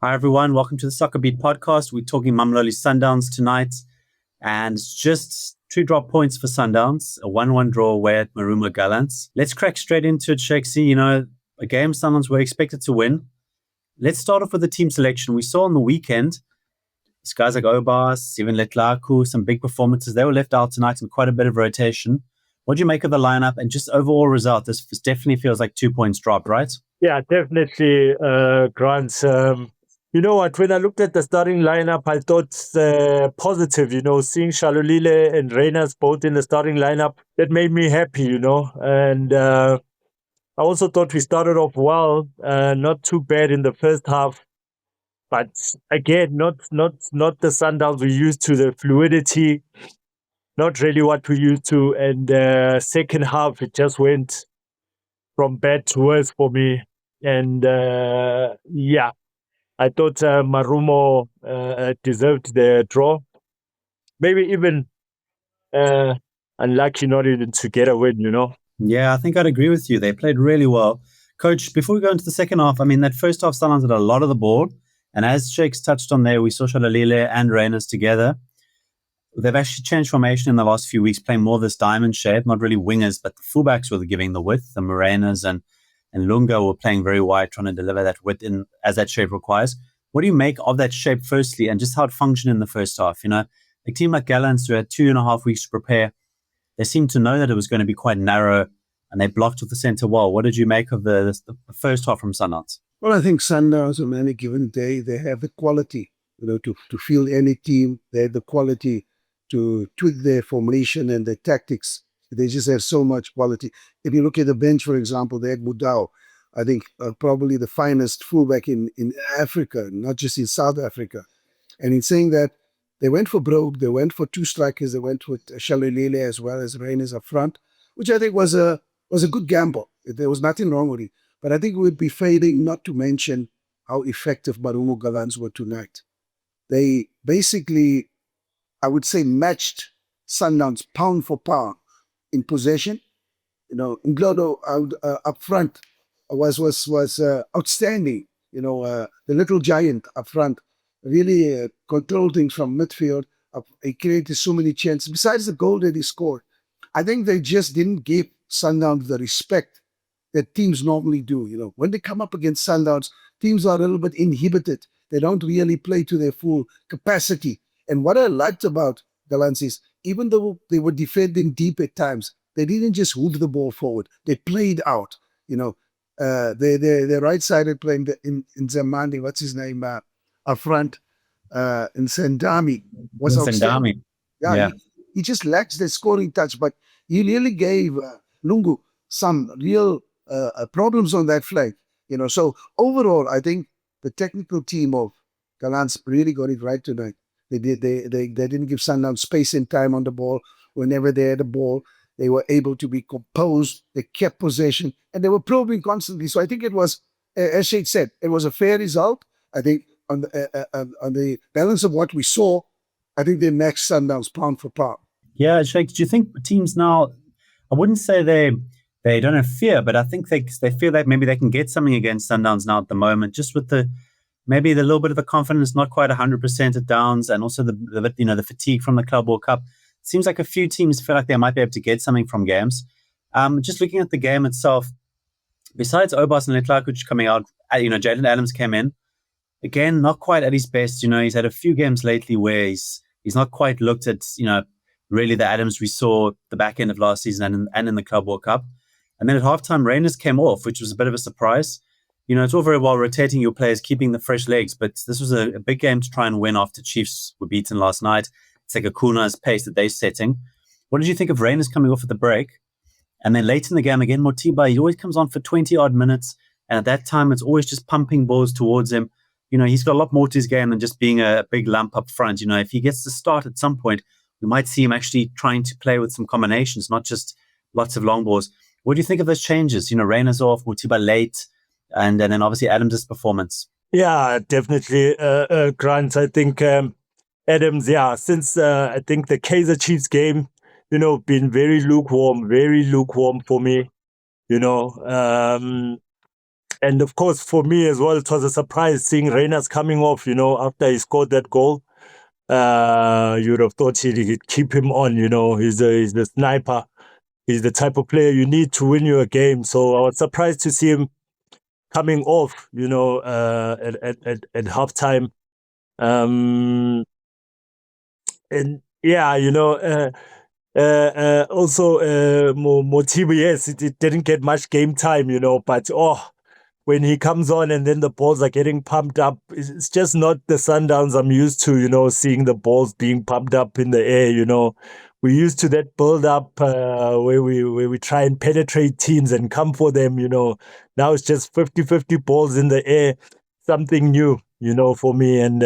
Hi, everyone. Welcome to the SoccerBeat podcast. We're talking Mamelodi Sundowns tonight. And it's just 2 drop points for Sundowns, a 1-1 draw away at Marumo Gallants. Let's crack straight into it, Shakesy. A game Sundowns were expected to win. Let's start off with the team selection. We saw on the weekend, guys like Obas, Steven Letlaku, some big performances. They were left out tonight in quite a bit of rotation. What do you make of the lineup and just overall result? This definitely feels like 2 points dropped, right? Yeah, definitely, Grant. You know what? When I looked at the starting lineup, I thought positive. Seeing Shalulile and Rayners both in the starting lineup, that made me happy. And I also thought we started off well, not too bad in the first half. But again, not the Sundowns we used to, the fluidity, not really what we used to. And second half, it just went from bad to worse for me. And yeah, I thought Marumo deserved the draw. Maybe even unlucky not even to get a win. Yeah, I think I'd agree with you. They played really well. Coach, before we go into the second half, that first half Sundowns had a lot of the ball. And as Shakes touched on there, we saw Shalalile and Rayners together. They've actually changed formation in the last few weeks, playing more this diamond shape, not really wingers, but the fullbacks were giving the width. The Morenas and Lunga were playing very wide, trying to deliver that width in as that shape requires. What do you make of that shape, firstly, and just how it functioned in the first half? A team like Gallants, who had 2.5 weeks to prepare, they seemed to know that it was going to be quite narrow, and they blocked with the centre wall. What did you make of the first half from Sundowns? Well, I think Sundowns on any given day, they have the quality, to field any team. They have the quality to tweak their formation and their tactics. They just have so much quality. If you look at the bench, for example, they had Mudau, I think probably the finest fullback in Africa, not just in South Africa. And in saying that, they went for Brogue, they went for 2 strikers, they went with Shalulile as well as Rayners up front, which I think was a good gamble. There was nothing wrong with it. But I think we'd be failing not to mention how effective Marumo Gallants were tonight. They basically, I would say, matched Sundowns pound for pound in possession. Nglodo up front was outstanding. The little giant up front really controlled things from midfield. He created so many chances. Besides the goal that he scored, I think they just didn't give Sundowns the respect that teams normally do. When they come up against Sundowns, teams are a little bit inhibited. They don't really play to their full capacity. And what I liked about Gallants is, even though they were defending deep at times, they didn't just hoof the ball forward. They played out. They're right-sided playing in Zamani, what's his name, up front, in Sendami. Was outstanding. Yeah. He just lacks the scoring touch, but he really gave Lungu some real problems on that flank. So overall, I think the technical team of Gallants really got it right tonight. They didn't give Sundowns space and time on the ball. Whenever they had the ball, they were able to be composed. They kept possession, and they were probing constantly. So I think it was, as Shade said, it was a fair result. I think on the balance of what we saw, I think they matched Sundowns pound for pound. Yeah, Shake, do you think teams now, I wouldn't say they don't have fear, but I think they feel that maybe they can get something against Sundowns now at the moment, just with maybe the little bit of the confidence, not quite 100% at Downs, and also the fatigue from the Club World Cup. It seems like a few teams feel like they might be able to get something from games. Just looking at the game itself, besides Obas and Letlaku coming out, Jaden Adams came in. Again, not quite at his best. He's had a few games lately where he's not quite looked at, really the Adams we saw the back end of last season and in the Club World Cup. And then at halftime, Rayners came off, which was a bit of a surprise. It's all very well rotating your players, keeping the fresh legs, but this was a big game to try and win after Chiefs were beaten last night. It's like a Kuna's pace that they're setting. What did you think of Rayners coming off at the break? And then late in the game, again, Motiba, he always comes on for 20-odd minutes. And at that time, it's always just pumping balls towards him. He's got a lot more to his game than just being a big lump up front. If he gets to start at some point, we might see him actually trying to play with some combinations, not just lots of long balls. What do you think of those changes? Rayners off, Motiba late, and then obviously Adams' performance. Yeah, definitely, Grant. I think Adams, since I think the Kaizer Chiefs game, been very lukewarm for me. And of course, for me as well, it was a surprise seeing Rayners coming off, after he scored that goal. You would have thought he'd keep him on, he's the sniper. He's the type of player you need to win you a game. So I was surprised to see him coming off, at halftime. And yeah, also Motiba, yes, it didn't get much game time, but when he comes on and then the balls are getting pumped up, it's just not the Sundowns I'm used to, seeing the balls being pumped up in the air, We're used to that build up where we try and penetrate teams and come for them, Now it's just 50-50 balls in the air, something new, for me, and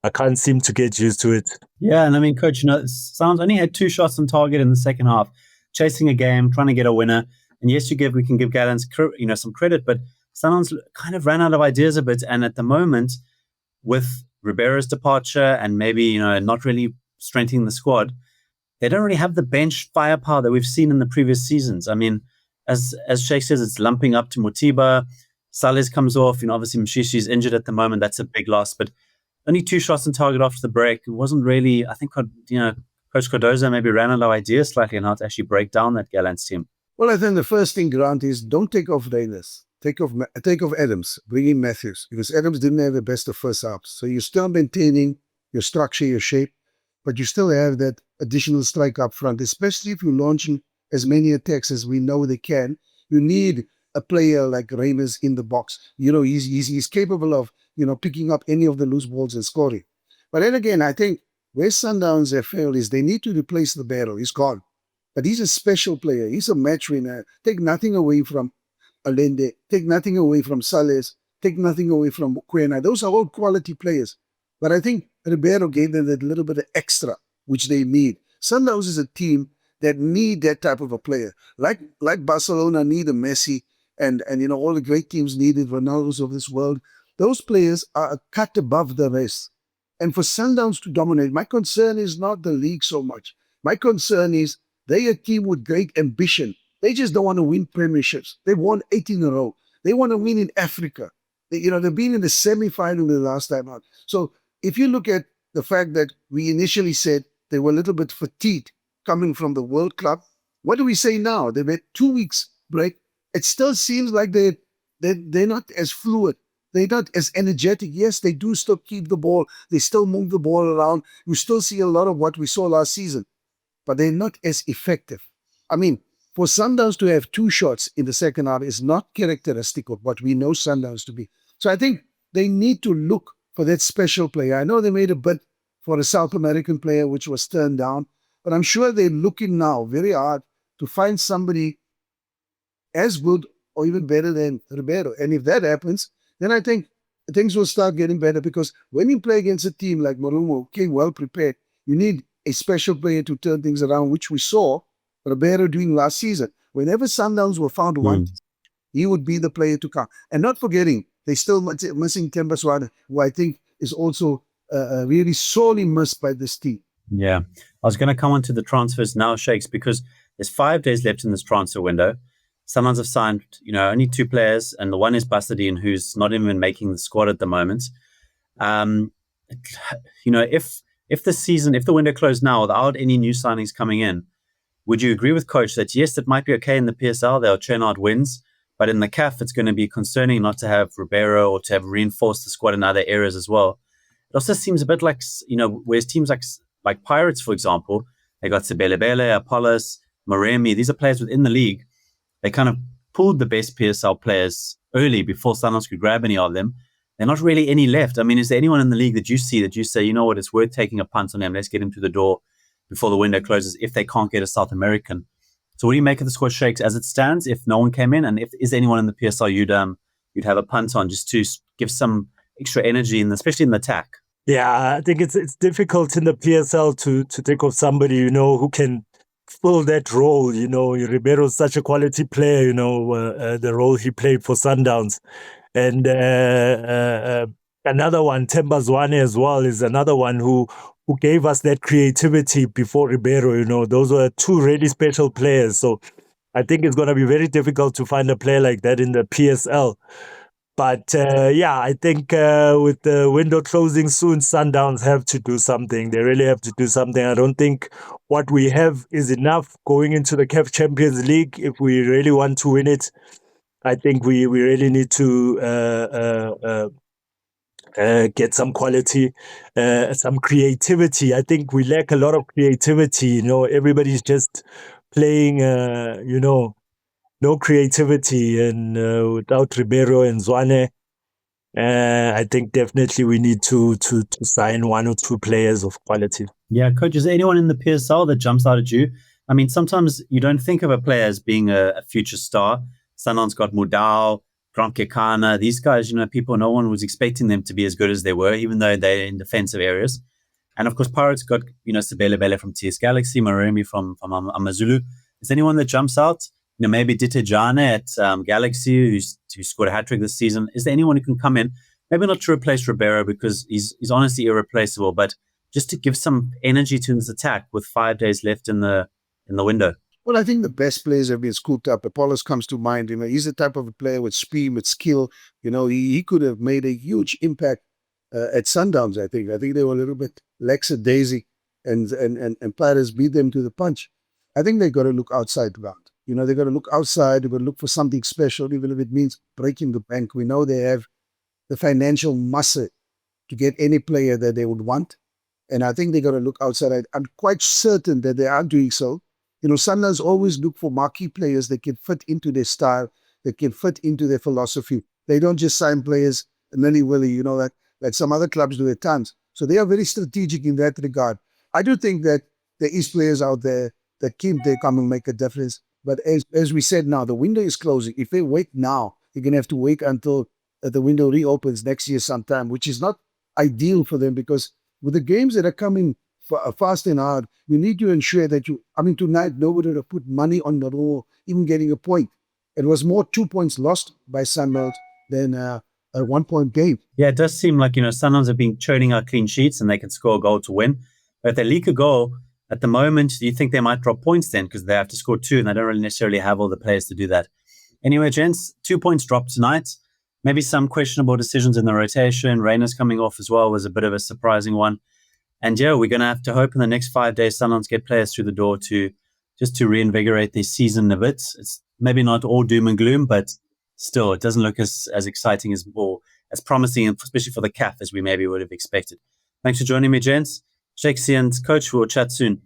I can't seem to get used to it. Yeah, and I mean, Coach, Sundowns only had 2 shots on target in the second half, chasing a game, trying to get a winner. And yes, we can give Gallants, some credit, but Sundowns kind of ran out of ideas a bit. And at the moment, with Ribeiro's departure and maybe not really strengthening the squad, they don't really have the bench firepower that we've seen in the previous seasons. I mean, as Sheikh says, it's lumping up to Motiba. Salles comes off. Obviously Mshishi's injured at the moment. That's a big loss, but only 2 shots on target after the break. It wasn't really, I think, Coach Cardozo maybe ran out of ideas slightly on how to actually break down that Gallants team. Well, I think the first thing, Grant, is don't take off Rayners. Take off Adams, bring in Matthews, because Adams didn't have the best of first halves. So you're still maintaining your structure, your shape, but you still have that additional strike up front, especially if you're launching as many attacks as we know they can. You need a player like Rayners in the box. He's capable of, picking up any of the loose balls and scoring. But then again, I think where Sundowns have failed is they need to replace the barrel. He's gone. But he's a special player. He's a match winner. Take nothing away from Allende. Take nothing away from Salles. Take nothing away from Ngwenya. Those are all quality players. But I think Ribeiro gave them that little bit of extra, which they need. Sundowns is a team that need that type of a player. Like Barcelona need a Messi and all the great teams needed Ronaldos of this world. Those players are a cut above the rest. And for Sundowns to dominate, my concern is not the league so much. My concern is they're a team with great ambition. They just don't want to win premierships. They've won 8 in a row. They want to win in Africa. They've been in the semi-final the last time out. So if you look at the fact that we initially said they were a little bit fatigued coming from the World Club, what do we say now? They've had 2 weeks break. It still seems like they're not as fluid. They're not as energetic. Yes, they do still keep the ball. They still move the ball around. You still see a lot of what we saw last season, but they're not as effective. I mean, for Sundowns to have 2 shots in the second half is not characteristic of what we know Sundowns to be. So I think they need to look for that special player. I know they made a bid for a South American player, which was turned down, but I'm sure they're looking now very hard to find somebody as good or even better than Ribeiro. And if that happens, then I think things will start getting better, because when you play against a team like Marumo, okay, well prepared, you need a special player to turn things around, which we saw Ribeiro doing last season. Whenever Sundowns were found wanting, he would be the player to come. And not forgetting, they still missing Tembaswada, who I think is also really sorely missed by this team. Yeah. I was going to come on to the transfers now, Shakes, because there's 5 days left in this transfer window. Sundowns have signed, only 2 players, and the one is Basadine, who's not even making the squad at the moment. If the window closed now without any new signings coming in, would you agree with Coach that yes, it might be okay in the PSL, they'll churn out wins, but in the CAF, it's going to be concerning not to have Ribeiro or to have reinforced the squad in other areas as well. It also seems a bit like, whereas teams like Pirates, for example, they got Sebelebele, Apollos, Moremi. These are players within the league. They kind of pulled the best PSL players early before Sundowns could grab any of them. There are not really any left. I mean, is there anyone in the league that you see that you say, you know what, it's worth taking a punt on them. Let's get him through the door before the window closes if they can't get a South American. So what do you make of the squad, Shakes, as it stands, if no one came in? And if is anyone in the PSL you'd have a punt on just to give some extra energy, especially in the attack? Yeah, I think it's difficult in the PSL to think of somebody, who can fill that role. Ribeiro is such a quality player, the role he played for Sundowns. And another one, Themba Zwane as well, is another one who gave us that creativity before Ribeiro. Those were 2 really special players. So I think it's going to be very difficult to find a player like that in the PSL. But I think with the window closing soon, Sundowns have to do something. They really have to do something. I don't think what we have is enough going into the CAF Champions League. If we really want to win it, I think we really need to get some quality, some creativity. I think we lack a lot of creativity. Everybody's just playing, no creativity, and without Ribeiro and Zwane, I think definitely we need to sign one or two players of quality. Yeah, coach, is there anyone in the PSL that jumps out at you? I mean, sometimes you don't think of a player as being a future star. Sundowns got Mudau, Grant Kekana. These guys, no one was expecting them to be as good as they were, even though they're in defensive areas. And of course, Pirates got, Sebele Bele from TS Galaxy, Marumi from Amazulu. Is there anyone that jumps out? Maybe Ditejane at Galaxy, who scored a hat-trick this season. Is there anyone who can come in? Maybe not to replace Ribeiro because he's honestly irreplaceable, but just to give some energy to this attack with 5 days left in the window. Well, I think the best players have been scooped up. Apollos comes to mind. He's the type of a player with speed, with skill. He could have made a huge impact at Sundowns. I think they were a little bit lackadaisy, and Pirates beat them to the punch. I think they got to look outside ground. They got to look outside. They got to look for something special, even if it means breaking the bank. We know they have the financial muscle to get any player that they would want, and I think they got to look outside. I'm quite certain that they are doing so. Sundowns always look for marquee players that can fit into their style, that can fit into their philosophy. They don't just sign players nilly-willy, like some other clubs do at times. So they are very strategic in that regard. I do think that there is players out there that they come and make a difference. But as we said now, the window is closing. If they wait now, they're going to have to wait until the window reopens next year sometime, which is not ideal for them because with the games that are coming fast and hard, you need to ensure that tonight nobody would have put money on the roll, even getting a point. It was more 2 points lost by Sundowns than a 1 point game. Yeah, it does seem like, Sundowns have been churning out clean sheets and they can score a goal to win. But if they leak a goal, at the moment, do you think they might drop points then because they have to score 2 and they don't really necessarily have all the players to do that? Anyway, gents, 2 points dropped tonight. Maybe some questionable decisions in the rotation. Rayners coming off as well was a bit of a surprising one. And yeah, we're going to have to hope in the next 5 days Sundowns get players through the door to reinvigorate their season a bit. It's maybe not all doom and gloom, but still, it doesn't look as exciting as promising, especially for the CAF, as we maybe would have expected. Thanks for joining me, gents. Shakesy and Coach, we'll chat soon.